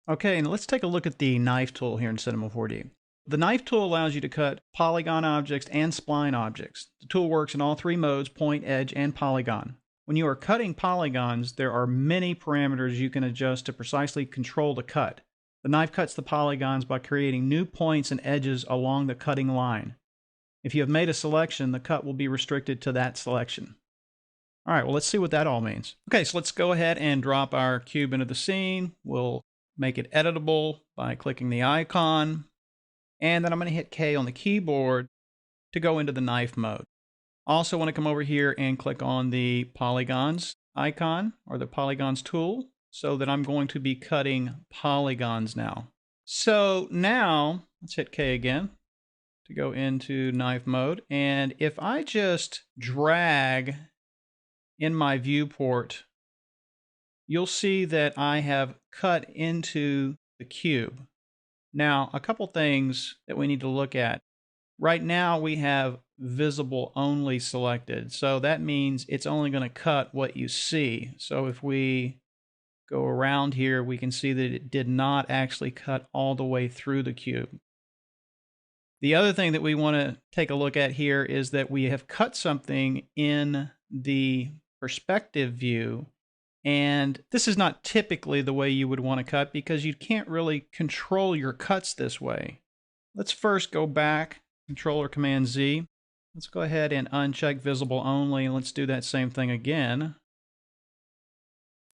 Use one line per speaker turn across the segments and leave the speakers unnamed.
Okay, and let's take a look at the knife tool here in Cinema 4D. The knife tool allows you to cut polygon objects and spline objects. The tool works in all three modes, point, edge, and polygon. When you are cutting polygons, there are many parameters you can adjust to precisely control the cut. The knife cuts the polygons by creating new points and edges along the cutting line. If you have made a selection, the cut will be restricted to that selection. All right, well, let's see what that all means. Okay, so let's go ahead and drop our cube into the scene. We'll make it editable by clicking the icon. And then I'm going to hit K on the keyboard to go into the knife mode. Also want to come over here and click on the polygons icon or the polygons tool so that I'm going to be cutting polygons now. So now let's hit K again to go into knife mode. And if I just drag in my viewport, you'll see that I have cut into the cube. Now, a couple things that we need to look at. Right now we have visible only selected. So that means it's only going to cut what you see. So if we go around here, we can see that it did not actually cut all the way through the cube. The other thing that we want to take a look at here is that we have cut something in the perspective view. And this is not typically the way you would want to cut because you can't really control your cuts this way. Let's first go back, Control or Command Z. Let's go ahead and uncheck visible only, and let's do that same thing again.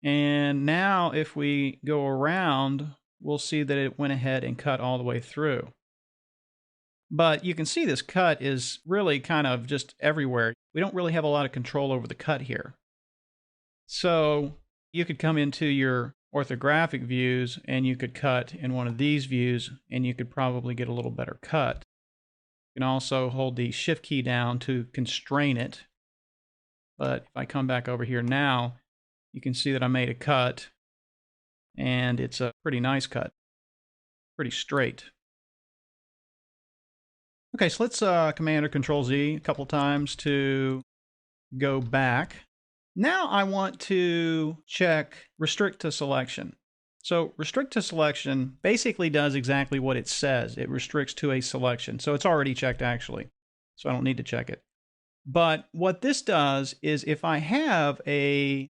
And now if we go around, we'll see that it went ahead and cut all the way through. But you can see this cut is really kind of just everywhere. We don't really have a lot of control over the cut here. So you could come into your orthographic views and you could cut in one of these views and you could probably get a little better cut. You can also hold the shift key down to constrain it. But if I come back over here now, you can see that I made a cut and it's a pretty nice cut, pretty straight. Okay, so let's Command or Control Z a couple times to go back. Now I want to check Restrict to Selection. So Restrict to Selection basically does exactly what it says. It restricts to a selection. So it's already checked actually, so I don't need to check it. But what this does is if I have say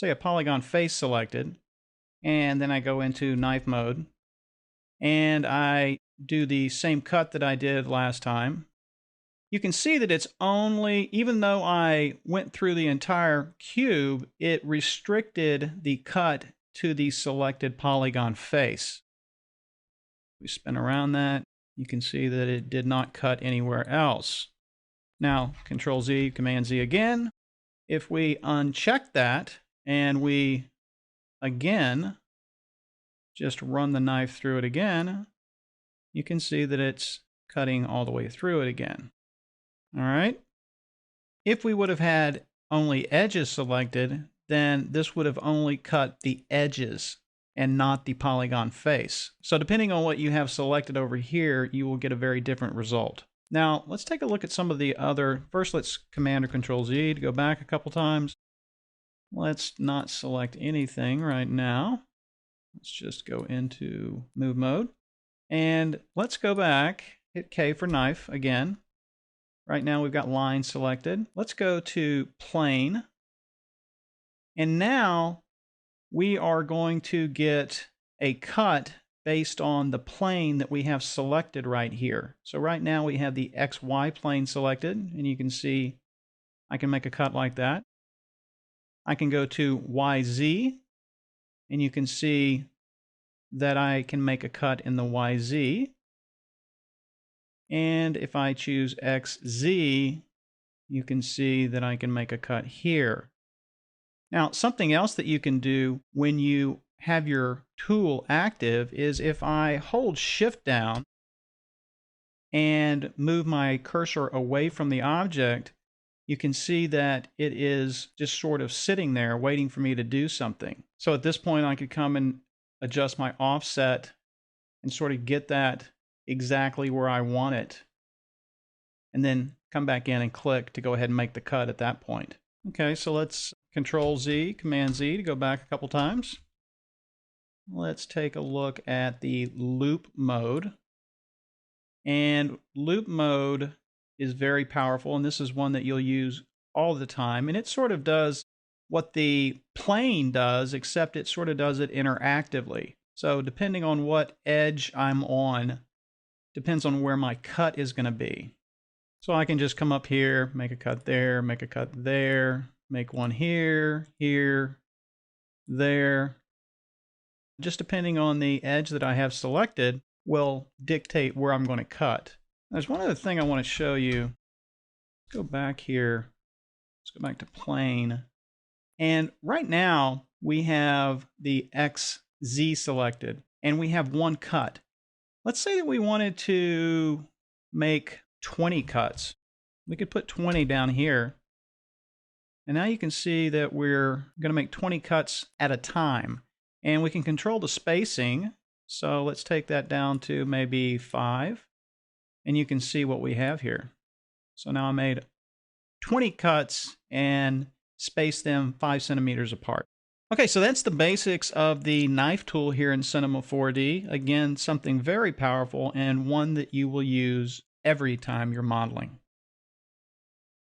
a polygon face selected, and then I go into knife mode, and I do the same cut that I did last time, you can see that it's only, even though I went through the entire cube, it restricted the cut to the selected polygon face. We spin around that, you can see that it did not cut anywhere else. Now, Control Z, Command Z again. If we uncheck that and we again just run the knife through it again, you can see that it's cutting all the way through it again. All right. If we would have had only edges selected, then this would have only cut the edges and not the polygon face. So depending on what you have selected over here, you will get a very different result. Now, let's take a look at some of the other. First, let's Command or Control Z to go back a couple times. Let's not select anything right now. Let's just go into move mode. And let's go back, hit K for knife again. Right now we've got line selected. Let's go to plane. And now we are going to get a cut based on the plane that we have selected right here. So right now we have the XY plane selected, and you can see I can make a cut like that. I can go to YZ, and you can see that I can make a cut in the YZ. And if I choose XZ, you can see that I can make a cut here. Now, something else that you can do when you have your tool active is if I hold Shift down and move my cursor away from the object, you can see that it is just sort of sitting there waiting for me to do something. So at this point, I could come and adjust my offset and sort of get that exactly where I want it, and then come back in and click to go ahead and make the cut at that point. Okay, so let's Control Z, Command Z to go back a couple times. let's take a look at the loop mode. And loop mode is very powerful, and this is one that you'll use all the time. And it sort of does what the plane does, except it sort of does it interactively. So depending on what edge I'm on, depends on where my cut is going to be. So I can just come up here, make a cut there, make a cut there, make one here, here, there. Just depending on the edge that I have selected will dictate where I'm going to cut. There's one other thing I want to show you. Go back here. Let's go back to plane. And right now we have the XZ selected and we have one cut. Let's say that we wanted to make 20 cuts. We could put 20 down here. And now you can see that we're going to make 20 cuts at a time. And we can control the spacing. So let's take that down to maybe 5. And you can see what we have here. So now I made 20 cuts and spaced them 5 centimeters apart. Okay, so that's the basics of the knife tool here in Cinema 4D. Again, something very powerful and one that you will use every time you're modeling.